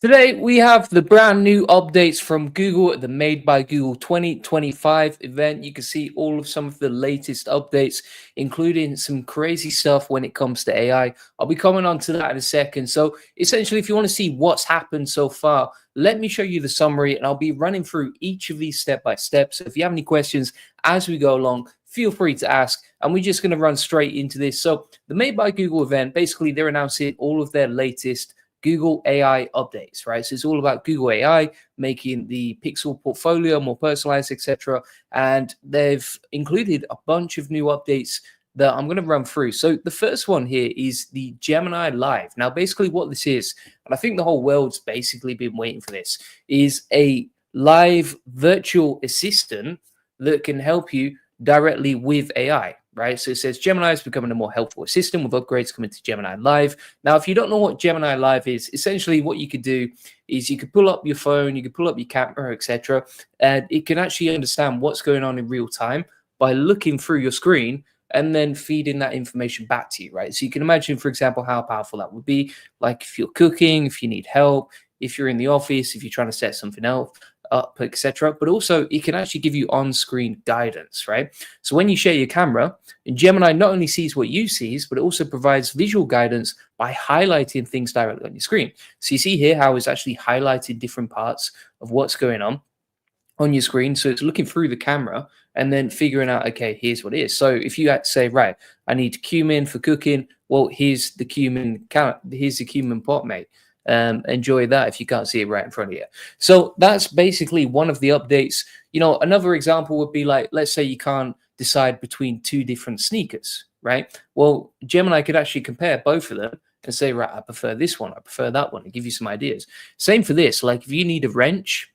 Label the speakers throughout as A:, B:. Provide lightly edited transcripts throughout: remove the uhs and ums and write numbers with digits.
A: Today, we have the brand new updates from Google at the Made by Google 2025 event. You can see all of some of the latest updates, including some crazy stuff when it comes to AI. I'll be coming on to that in a second. So essentially, if you want to see what's happened so far, let me show you the summary and I'll be running through each of these step by step. So if you have any questions as we go along, feel free to ask. And we're just going to run straight into this. So the Made by Google event, basically they're announcing all of their latest Google AI updates, right? So it's all about Google AI, making the Pixel portfolio more personalized, etc. And they've included a bunch of new updates that I'm going to run through. So the first one here is the Gemini Live. Now, basically what this is, and I think the whole world's basically been waiting for this, is a live virtual assistant that can help you directly with AI. Right, so it says Gemini is becoming a more helpful assistant with upgrades coming to Gemini Live. Now, if you don't know what Gemini Live is, essentially what you could do is you could pull up your phone, you could pull up your camera, etc., and it can actually understand what's going on in real time by looking through your screen and then feeding that information back to you, right? So you can imagine, for example, how powerful that would be. Like if you're cooking, if you need help, if you're in the office, if you're trying to set something else up, etc. But also it can actually give you on-screen guidance, right? So when you share your camera, Gemini not only sees what you see, but it also provides visual guidance by highlighting things directly on your screen. So you see here how it's actually highlighted different parts of what's going on your screen. So it's looking through the camera and then figuring out, okay, here's what it is. So if you had to say, right, I need cumin for cooking, well, here's the cumin pot, mate. Enjoy that if you can't see it right in front of you. So that's basically one of the updates. You know, another example would be like, let's say you can't decide between two different sneakers, right? Well, Gemini could actually compare both of them and say, right, I prefer this one, I prefer that one, and give you some ideas. Same for this. Like if you need a wrench,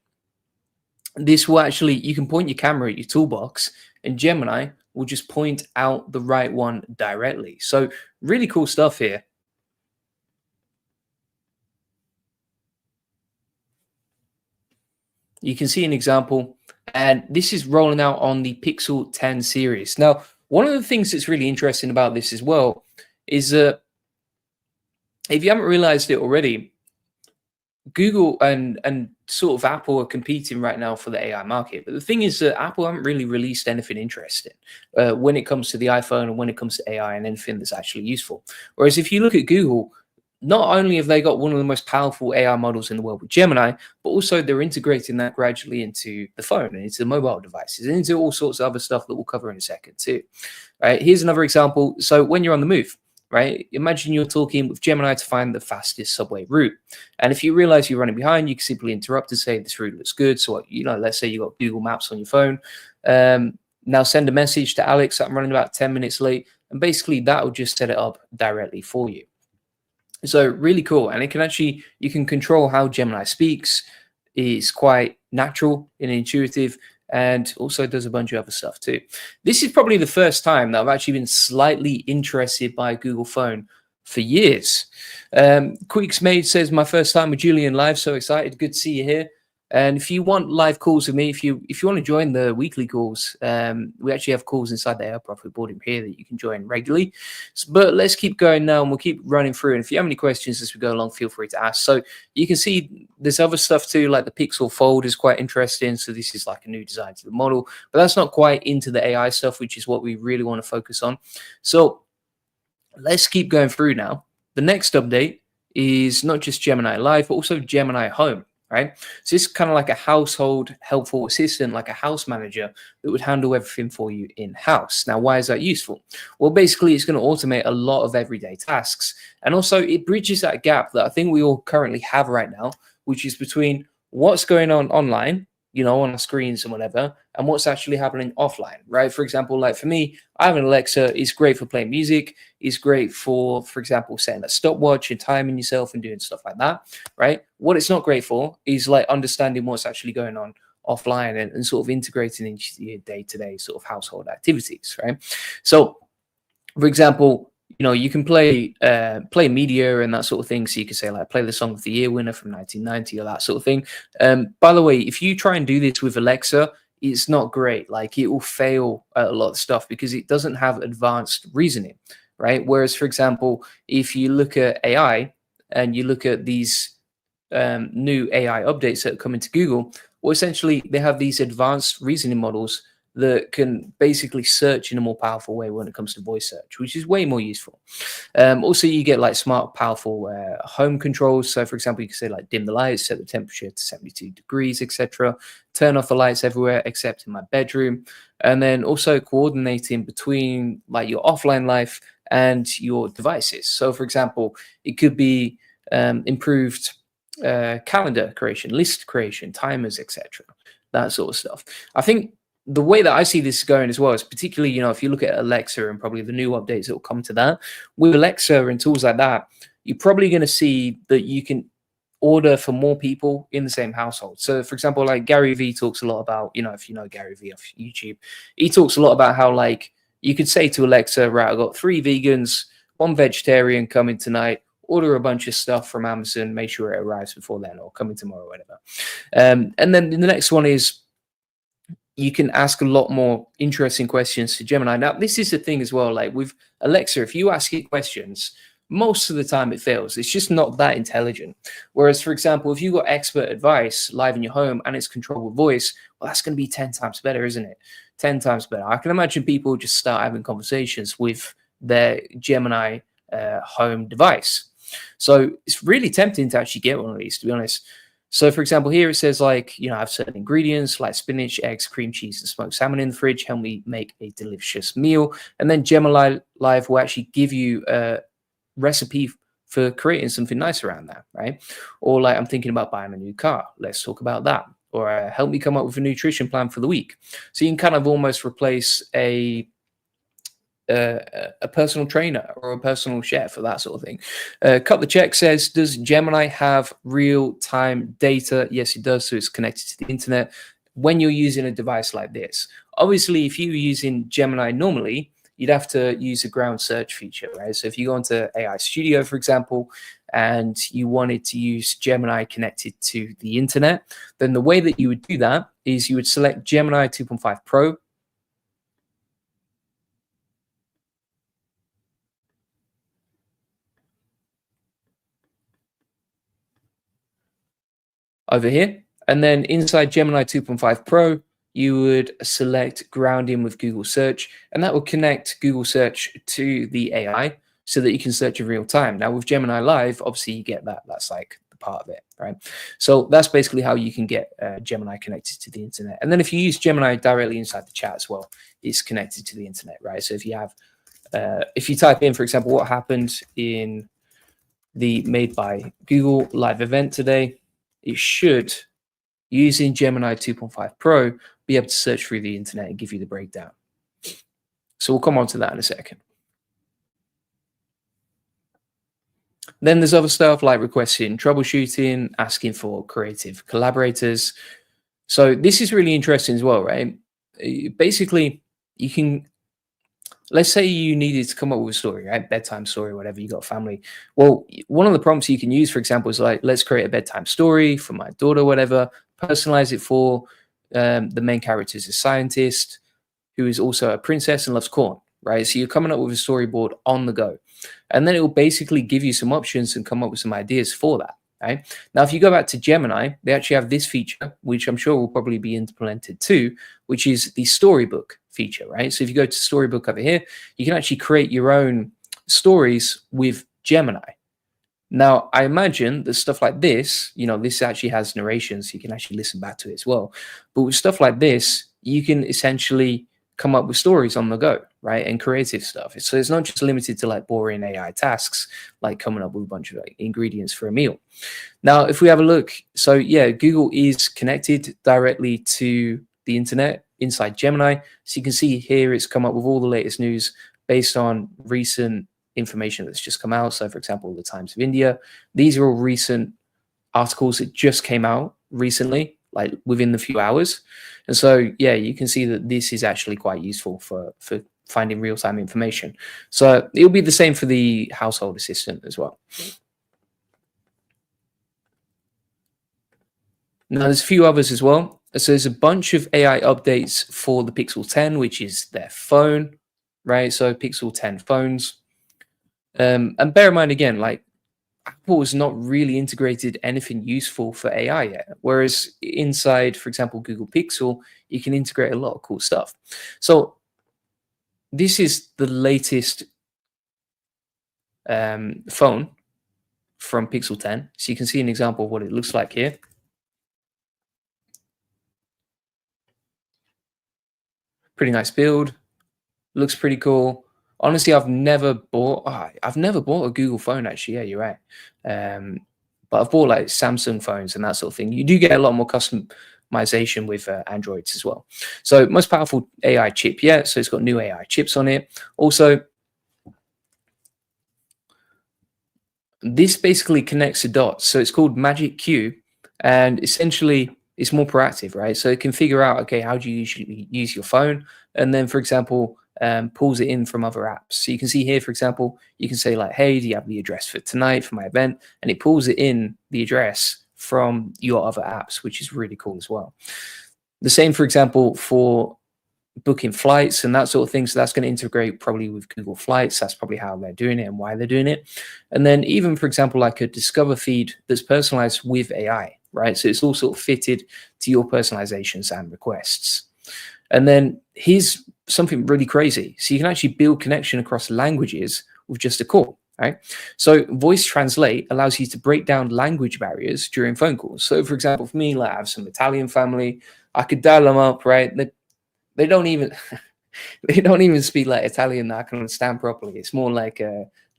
A: this will actually, you can point your camera at your toolbox and Gemini will just point out the right one directly. So really cool stuff here. You can see an example, and this is rolling out on the Pixel 10 series. Now, one of the things that's really interesting about this as well is that if you haven't realized it already, Google and sort of Apple are competing right now for the AI market. But the thing is that Apple haven't really released anything interesting when it comes to the iPhone and when it comes to AI and anything that's actually useful. Whereas if you look at Google, not only have they got one of the most powerful AI models in the world with Gemini, but also they're integrating that gradually into the phone and into the mobile devices and into all sorts of other stuff that we'll cover in a second too. Right, here's another example. So when you're on the move, right, imagine you're talking with Gemini to find the fastest subway route. And if you realize you're running behind, you can simply interrupt and say, this route looks good. So, you know, let's say you got Google Maps on your phone. Now send a message to Alex that I'm running about 10 minutes late. And basically that will just set it up directly for you. So really cool. And it can actually, you can control how Gemini speaks. It's quite natural and intuitive, and also does a bunch of other stuff too. This is probably the first time that I've actually been slightly interested by a Google phone for years. Queeks Made says, my first time with Julian Live, so excited. Good to see you here. And if you want live calls with me, if you want to join the weekly calls, we actually have calls inside the Air Profit boardroom here that you can join regularly. But let's keep going now, and we'll keep running through. And if you have any questions as we go along, feel free to ask. So you can see there's other stuff too, like the Pixel Fold is quite interesting. So this is like a new design to the model, but that's not quite into the AI stuff, which is what we really want to focus on. So let's keep going through now. The next update is not just Gemini Live, but also Gemini Home. Right, so it's kind of like a household helpful assistant, like a house manager that would handle everything for you in house. Now, why is that useful? Well, basically, it's going to automate a lot of everyday tasks, and also it bridges that gap that I think we all currently have right now, which is between what's going on online, you know, on our screens and whatever, and what's actually happening offline, right? For example, like for me, I have an Alexa. It's great for playing music. It's great for example, setting a stopwatch and timing yourself and doing stuff like that, right? What it's not great for is like understanding what's actually going on offline and sort of integrating into your day-to-day sort of household activities, right? So, for example, you know, you can play media and that sort of thing. So you can say like play the song of the year winner from 1990 or that sort of thing. By the way, if you try and do this with Alexa, it's not great. Like it will fail at a lot of stuff because it doesn't have advanced reasoning, right? Whereas, for example, if you look at AI and you look at these new AI updates that come into Google, well, essentially they have these advanced reasoning models that can basically search in a more powerful way when it comes to voice search, which is way more useful. Also, you get like smart, powerful home controls. So, for example, you can say like dim the lights, set the temperature to 72 degrees, etc. Turn off the lights everywhere except in my bedroom, and then also coordinating between like your offline life and your devices. So, for example, it could be improved calendar creation, list creation, timers, etc. That sort of stuff. I think the way that I see this going as well is particularly, if you look at Alexa and probably the new updates that will come to that, with Alexa and tools like that, you're probably going to see that you can order for more people in the same household. So, for example, like Gary Vee talks a lot about, if you know Gary Vee off YouTube, he talks a lot about how like you could say to Alexa, right, I've got 3 vegans, 1 vegetarian coming tonight. Order a bunch of stuff from Amazon, make sure it arrives before then or coming tomorrow or whatever. And then the next one is you can ask a lot more interesting questions to Gemini. Now, this is the thing as well, like with Alexa, if you ask it questions, most of the time it fails. It's just not that intelligent. Whereas, for example, if you got expert advice live in your home and it's controlled with voice, well, that's going to be 10 times better, isn't it? 10 times better. I can imagine people just start having conversations with their Gemini home device. So it's really tempting to actually get one of these, to be honest. So, for example, here it says like, I have certain ingredients like spinach, eggs, cream cheese, and smoked salmon in the fridge. Help me make a delicious meal. And then Gemini Live will actually give you a recipe for creating something nice around that, right? Or like, I'm thinking about buying a new car. Let's talk about that. Or help me come up with a nutrition plan for the week. So you can kind of almost replace a personal trainer or a personal chef or that sort of thing. Cut the Check says, does Gemini have real-time data? Yes, it does. So it's connected to the internet when you're using a device like this. Obviously, if you're using Gemini normally, you'd have to use a ground search feature, right? So if you go into AI Studio, for example, and you wanted to use Gemini connected to the internet, then the way that you would do that is you would select Gemini 2.5 Pro. Over here. And then inside Gemini 2.5 Pro, you would select grounding with Google Search, and that will connect Google Search to the AI so that you can search in real time. Now with Gemini Live, obviously you get that. That's like the part of it, right? So that's basically how you can get Gemini connected to the internet. And then if you use Gemini directly inside the chat as well, it's connected to the internet, right? So if you have, if you type in, for example, what happened in the Made by Google live event today, it should, using Gemini 2.5 Pro, be able to search through the internet and give you the breakdown. So we'll come on to that in a second. Then there's other stuff like requesting troubleshooting, asking for creative collaborators. So this is really interesting as well, right? Basically, you can, let's say you needed to come up with a story, right? Bedtime story, whatever, you got a family. Well, one of the prompts you can use, for example, is like, let's create a bedtime story for my daughter, whatever, personalize it for the main character is a scientist who is also a princess and loves corn, right? So you're coming up with a storyboard on the go. And then it will basically give you some options and come up with some ideas for that, right? Now, if you go back to Gemini, they actually have this feature, which I'm sure will probably be implemented too, which is the storybook feature, right? So if you go to storybook over here, you can actually create your own stories with Gemini. Now, I imagine that stuff like this, this actually has narration, so you can actually listen back to it as well. But with stuff like this, you can essentially come up with stories on the go, right? And creative stuff. So it's not just limited to like boring AI tasks, like coming up with a bunch of like ingredients for a meal. Now, if we have a look, so yeah, Google is connected directly to the internet inside Gemini. So you can see here it's come up with all the latest news based on recent information that's just come out. So for example, the Times of India, these are all recent articles that just came out recently, like within the few hours. And so, yeah, you can see that this is actually quite useful for finding real-time information. So it'll be the same for the household assistant as well. Now, there's a few others as well. So there's a bunch of AI updates for the Pixel 10, which is their phone, right? So Pixel 10 phones. And bear in mind, again, like Apple has not really integrated anything useful for AI yet. Whereas inside, for example, Google Pixel, you can integrate a lot of cool stuff. So this is the latest phone from Pixel 10. So you can see an example of what it looks like here. Pretty nice build. Looks pretty cool. Honestly, I've never bought a Google phone actually. Yeah, you're right. But I've bought like Samsung phones and that sort of thing. You do get a lot more customization with Androids as well. So most powerful AI chip yet. So it's got new AI chips on it. Also, this basically connects the dots. So it's called Magic Q, and essentially it's more proactive, right? So it can figure out, okay, how do you usually use your phone? And then, for example, pulls it in from other apps. So you can see here, for example, you can say like, hey, do you have the address for tonight for my event? And it pulls it in the address from your other apps, which is really cool as well. The same, for example, for booking flights and that sort of thing. So that's going to integrate probably with Google Flights. That's probably how they're doing it and why they're doing it. And then even, for example, like a Discover feed that's personalized with AI, right? So it's all sort of fitted to your personalizations and requests. And then here's something really crazy. So you can actually build connection across languages with just a call, right? So voice translate allows you to break down language barriers during phone calls. So for example, for me, like I have some Italian family, I could dial them up, right? They don't even they don't even speak like Italian that I can understand properly. It's more like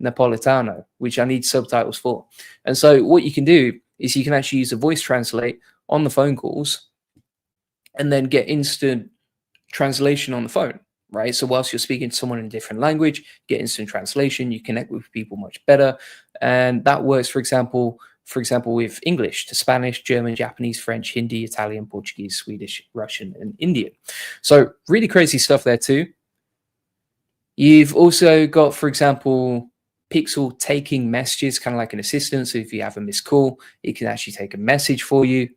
A: Napolitano, which I need subtitles for. And so what you can do is you can actually use a voice translate on the phone calls and then get instant translation on the phone, right? So whilst you're speaking to someone in a different language, get instant translation, you connect with people much better. And that works, for example, with English to Spanish, German, Japanese, French, Hindi, Italian, Portuguese, Swedish, Russian, and Indian. So really crazy stuff there too. You've also got, for example, Pixel taking messages, kind of like an assistant. So if you have a missed call, it can actually take a message for you.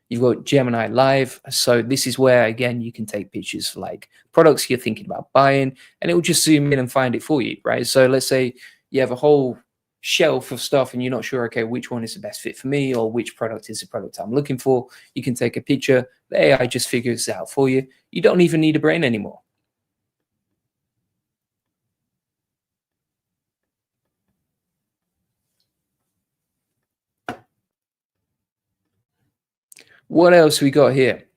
A: You've got Gemini Live. So this is where, again, you can take pictures for like products you're thinking about buying, and it will just zoom in and find it for you, right? So let's say you have a whole shelf of stuff and you're not sure, okay, which one is the best fit for me or which product is the product I'm looking for. You can take a picture. The AI just figures it out for you. You don't even need a brain anymore. What else we got here?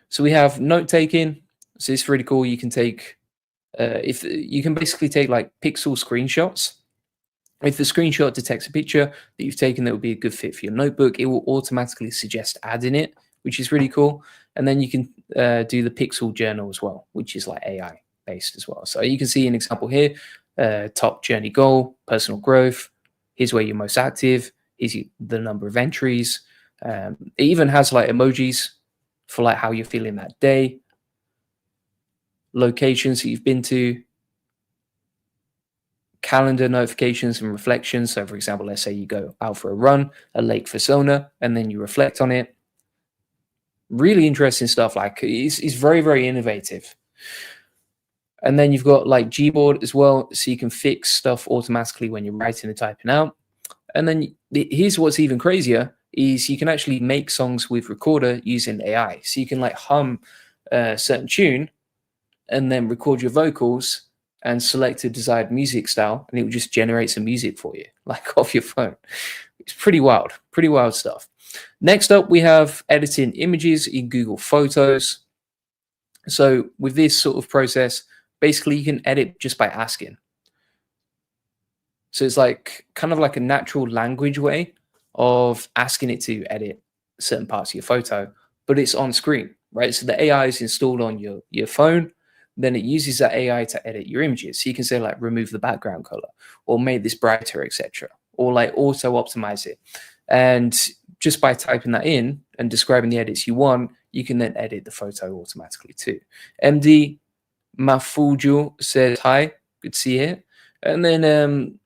A: So we have note taking. So it's really cool. You can take, if you can basically take like pixel screenshots. If the screenshot detects a picture that you've taken that would be a good fit for your notebook, it will automatically suggest adding it, which is really cool. And then you can do the pixel journal as well, which is like AI based as well. So you can see an example here, top journey goal, personal growth. Here's where you're most active. Here's the number of entries. It even has like emojis for like how you're feeling that day, locations that you've been to, calendar notifications and reflections. So for example, let's say you go out for a run, a lake persona, and then you reflect on it. Really interesting stuff. Like it's very, very innovative. And then you've got like Gboard as well. So you can fix stuff automatically when you're writing and typing out. And then here's what's even crazier is you can actually make songs with Recorder using AI. So you can like hum a certain tune and then record your vocals and select a desired music style, and it will just generate some music for you, like off your phone. It's pretty wild stuff. Next up, we have editing images in Google Photos. So with this sort of process, basically you can edit just by asking. So it's like kind of like a natural language way of asking it to edit certain parts of your photo, but it's on screen, right? So the AI is installed on your phone. Then it uses that AI to edit your images. So you can say like remove the background color or make this brighter, etc. Or like auto optimize it. And just by typing that in and describing the edits you want, you can then edit the photo automatically too. MD Mafuju said hi, good to see you here. And then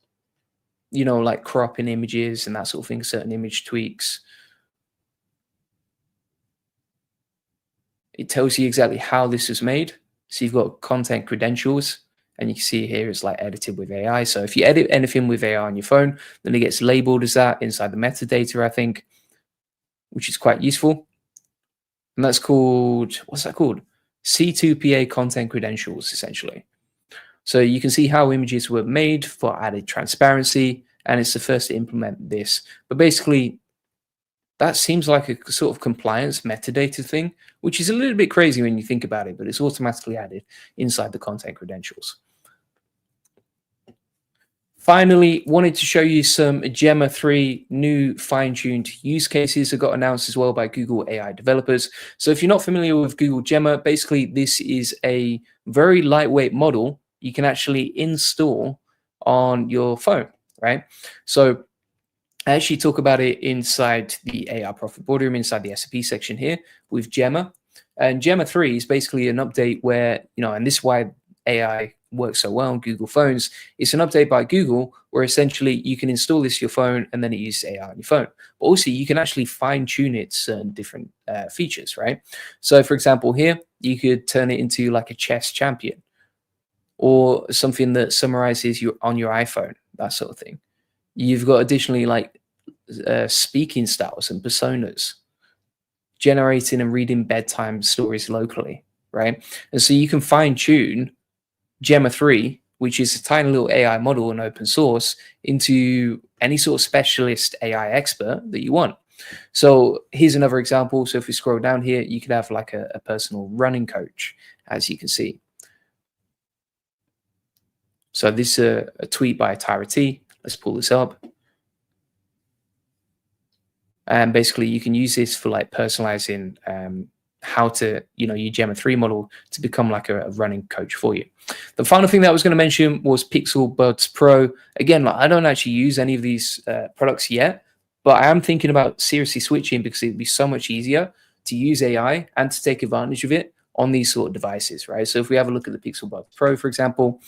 A: you know, like cropping images and that sort of thing, certain image tweaks. It tells you exactly how this was made. So you've got content credentials. And you can see here it's like edited with AI. So if you edit anything with AI on your phone, then it gets labeled as that inside the metadata, I think, which is quite useful. And that's called, what's that called? C2PA content credentials, essentially. So you can see how images were made for added transparency, and it's the first to implement this. But basically, that seems like a sort of compliance metadata thing, which is a little bit crazy when you think about it, but it's automatically added inside the content credentials. Finally, wanted to show you some Gemma 3 new fine-tuned use cases that got announced as well by Google AI developers. So if you're not familiar with Google Gemma, basically this is a very lightweight model you can actually install on your phone, right? So I actually talk about it inside the AI Profit Boardroom, inside the SAP section here with Gemma. And Gemma 3 is basically an update where, and this is why AI works so well on Google phones. It's an update by Google where essentially you can install this to your phone and then it uses AI on your phone. But also you can actually fine tune it certain different features, right? So for example, here, you could turn it into like a chess champion or something that summarizes on your iPhone, that sort of thing. You've got additionally like speaking styles and personas, generating and reading bedtime stories locally, right? And so you can fine tune Gemma 3, which is a tiny little AI model and open source, into any sort of specialist AI expert that you want. So here's another example. So if we scroll down here, you could have like a personal running coach, as you can see. So this is a tweet by Tyra T. Let's pull this up. And basically you can use this for like personalizing how to, your Gemma 3 model to become like a running coach for you. The final thing that I was going to mention was Pixel Buds Pro. Again, I don't actually use any of these products yet, but I am thinking about seriously switching because it'd be so much easier to use AI and to take advantage of it on these sort of devices, right? So if we have a look at the Pixel Buds Pro, for example,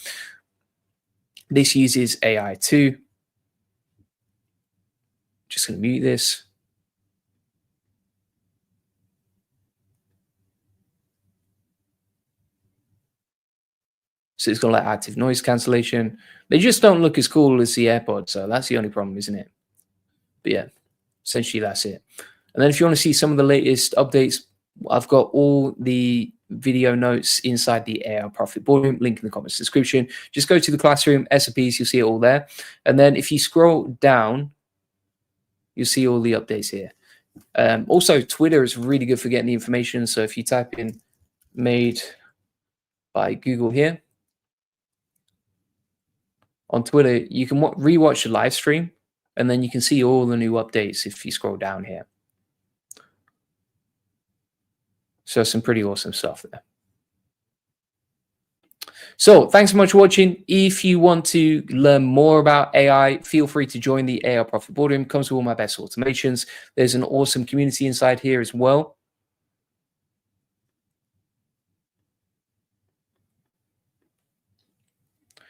A: this uses AI too. Just going to mute this. So it's got like active noise cancellation. They just don't look as cool as the AirPods. So that's the only problem, isn't it? But yeah, essentially that's it. And then if you want to see some of the latest updates, I've got all the video notes inside the AI Profit Boardroom, link in the comments description. Just go to the classroom, SOPs, you'll see it all there. And then if you scroll down, you'll see all the updates here. Also, Twitter is really good for getting the information. So if you type in made by Google here, on Twitter, you can rewatch the live stream, and then you can see all the new updates if you scroll down here. So some pretty awesome stuff there. So thanks so much for watching. If you want to learn more about AI, feel free to join the AI Profit Boardroom. It comes with all my best automations. There's an awesome community inside here as well.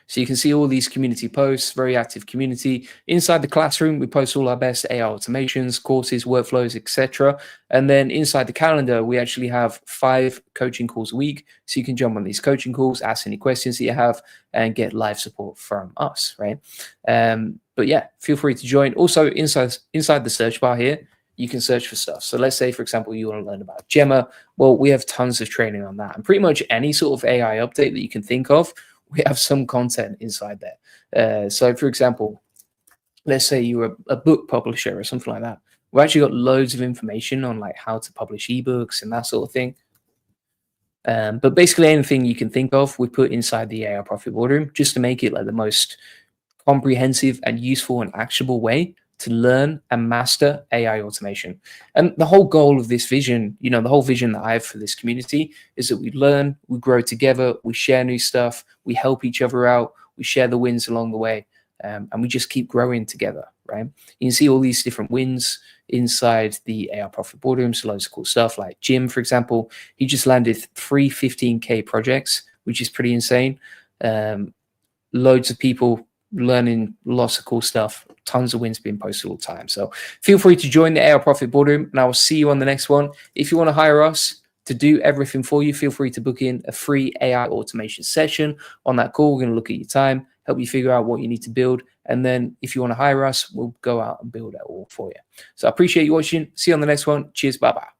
A: So you can see all these community posts, very active community. Inside the classroom, we post all our best AI automations, courses, workflows, etc. And then inside the calendar, we actually have 5 coaching calls a week. So you can jump on these coaching calls, ask any questions that you have, and get live support from us, right? But yeah, feel free to join. Also, inside the search bar here, you can search for stuff. So let's say, for example, you want to learn about Gemma. Well, we have tons of training on that. And pretty much any sort of AI update that you can think of, we have some content inside there. So for example, let's say you're a book publisher or something like that. We've actually got loads of information on like how to publish ebooks and that sort of thing. But basically anything you can think of, we put inside the AI Profit Boardroom just to make it like the most comprehensive and useful and actionable way to learn and master AI automation. And the whole goal of this vision, the whole vision that I have for this community is that we learn, we grow together, we share new stuff, we help each other out, we share the wins along the way, and we just keep growing together, right? You can see all these different wins inside the AI Profit Boardroom, so loads of cool stuff like Jim, for example. He just landed 3 15K projects, which is pretty insane. Loads of people learning lots of cool stuff, tons of wins being posted all the time. So feel free to join the AI Profit Boardroom, and I will see you on the next one. If you want to hire us, to do everything for you, feel free to book in a free AI automation session. On that call, we're going to look at your time, help you figure out what you need to build. And then if you want to hire us, we'll go out and build it all for you. So I appreciate you watching. See you on the next one. Cheers. Bye-bye.